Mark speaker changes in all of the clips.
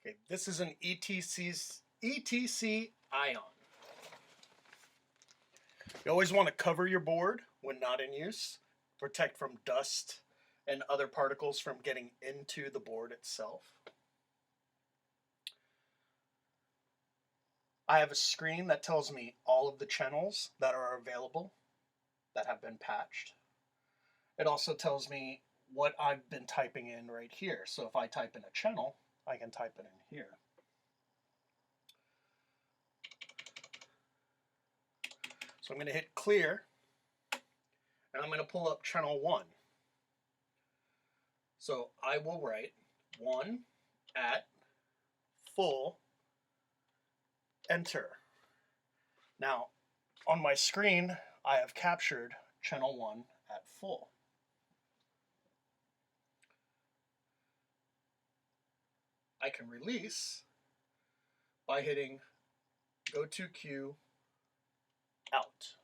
Speaker 1: Okay, this is an ETC ion. You always want to cover your board when not in use, protect from dust and other particles from getting into the board itself. I have a screen that tells me all of the channels that are available that have been patched. It also tells me what I've been typing in right here. So if I type in a channel, I can type it in here. So I'm going to hit clear, and I'm going to pull up channel 1. So I will write 1 at full, enter. Now, on my screen, I have captured channel 1 at full. I can release by hitting go to queue out.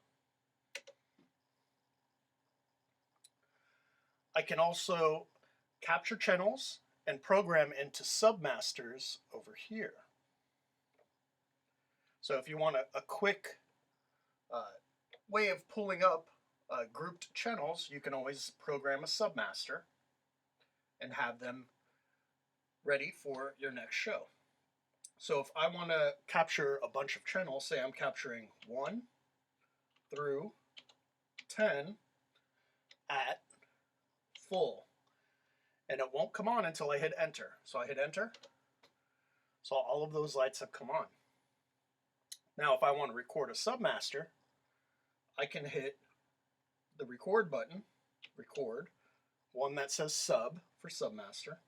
Speaker 1: I can also capture channels and program into Submasters over here. So if you want a quick way of pulling up grouped channels, you can always program a Submaster and have them ready for your next show. So if I want to capture a bunch of channels, say I'm capturing 1 through 10 at full, and it won't come on until I hit enter. So I hit enter, so all of those lights have come on. Now if I want to record a Submaster, I can hit the record button, record, one that says sub for Submaster,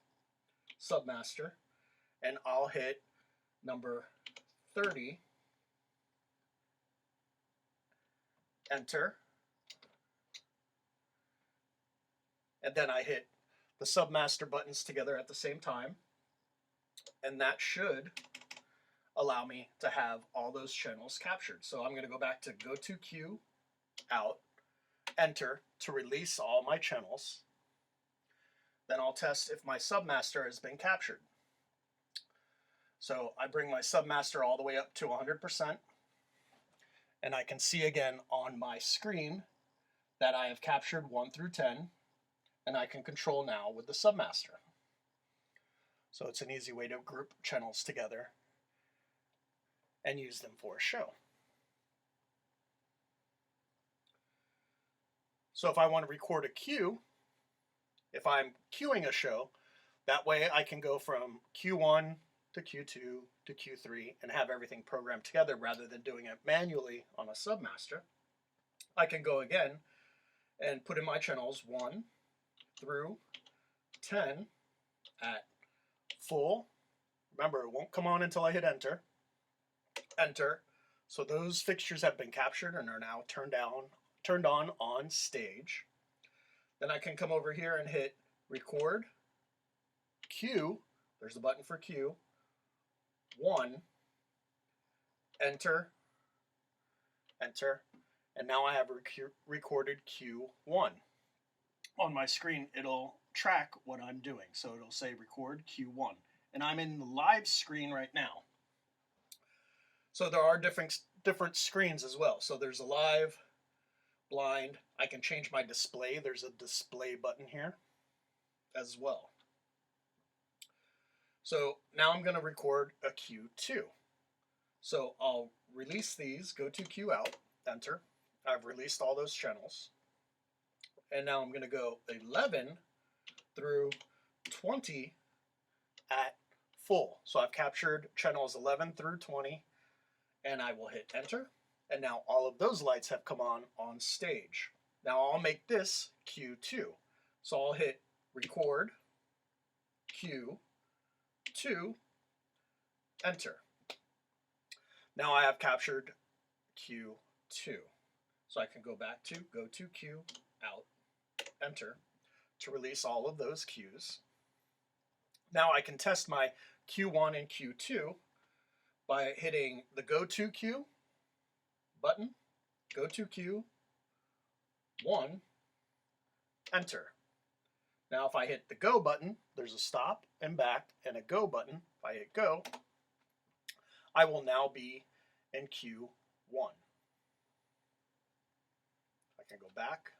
Speaker 1: Submaster, and I'll hit number 30, enter, and then I hit the Submaster buttons together at the same time, and that should allow me to have all those channels captured. So I'm going to go back to go to queue out, enter to release all my channels. Then I'll test if my Submaster has been captured. So I bring my Submaster all the way up to 100%, and I can see again on my screen that I have captured 1 through 10, and I can control now with the Submaster. So it's an easy way to group channels together and use them for a show. So if I want to record a cue, if I'm queuing a show, that way I can go from Q1 to Q2 to Q3 and have everything programmed together rather than doing it manually on a Submaster. I can go again and put in my channels 1 through 10 at full. Remember, it won't come on until I hit enter. Enter. So those fixtures have been captured and are now turned on stage. Then I can come over here and hit record, cue, there's the button for cue, 1, enter, enter, and now I have recorded Q1. On my screen, it'll track what I'm doing. So it'll say record Q1. And I'm in the live screen right now. So there are different screens as well. So there's a live, blind. I can change my display. There's a display button here as well. So now I'm going to record a Q2. So I'll release these, go to Q out, enter. I've released all those channels. And now I'm going to go 11 through 20 at full. So I've captured channels 11 through 20, and I will hit enter. And now all of those lights have come on stage. Now I'll make this Q2. So I'll hit record, Q2, enter. Now I have captured Q2. So I can go back to go to Q, out, enter, to release all of those cues. Now I can test my Q1 and Q2 by hitting the go to queue button, go to queue, 1, enter. Now if I hit the go button, there's a stop and back and a go button. If I hit go, I will now be in Q1. I can go back.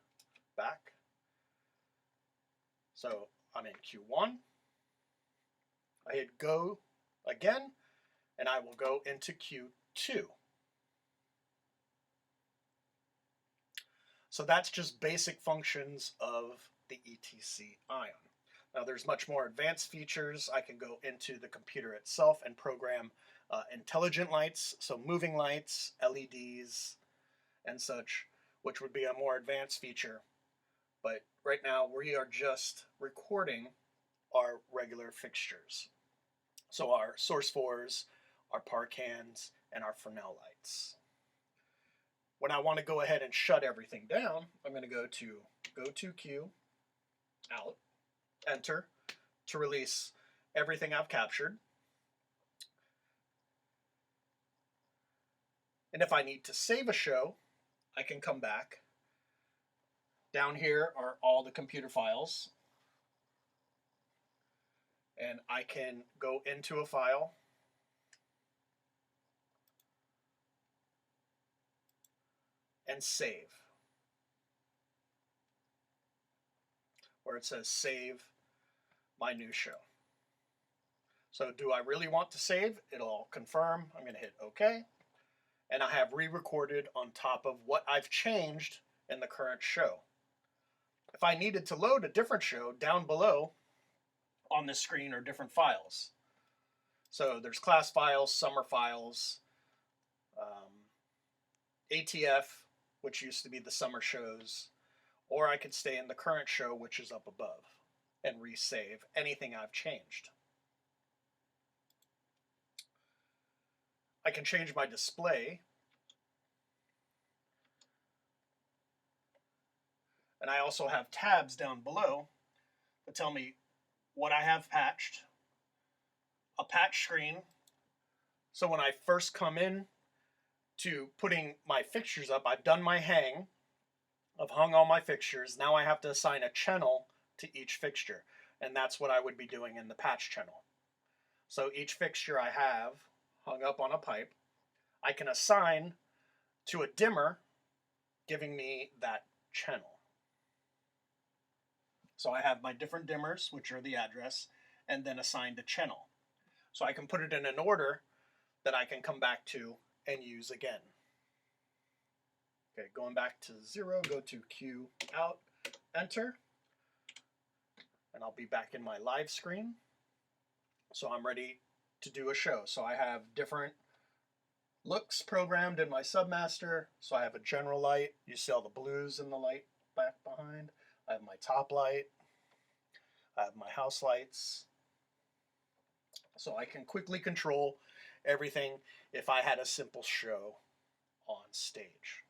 Speaker 1: So I'm in Q1. I hit go again, and I will go into Q2. So that's just basic functions of the ETC Ion. Now there's much more advanced features. I can go into the computer itself and program intelligent lights, so moving lights, LEDs, and such, which would be a more advanced feature. But right now we are just recording our regular fixtures. So our source 4s, our park hands, and our Fresnel lights. When I want to go ahead and shut everything down, I'm going to go to Q, out, enter, to release everything I've captured. And if I need to save a show, I can come back. Down here are all the computer files. And I can go into a file and save, where it says save my new show. So do I really want to save? It'll confirm. I'm going to hit OK. And I have re-recorded on top of what I've changed in the current show. If I needed to load a different show, down below on this screen are different files. So there's class files, summer files, ATF, which used to be the summer shows, or I could stay in the current show, which is up above, and resave anything I've changed. I can change my display, and I also have tabs down below that tell me what I have patched, a patch screen. So when I first come in to putting my fixtures up, I've done my hang. I've hung all my fixtures. Now I have to assign a channel to each fixture, and that's what I would be doing in the patch channel. So each fixture I have hung up on a pipe, I can assign to a dimmer, giving me that channel. So I have my different dimmers, which are the address, and then assigned a channel. So I can put it in an order that I can come back to and use again. Okay, going back to 0, go to Q, out, enter, and I'll be back in my live screen. So I'm ready to do a show. So I have different looks programmed in my Submaster. So I have a general light. You see all the blues in the light back behind. I have my top light. I have my house lights. So I can quickly control everything if I had a simple show on stage.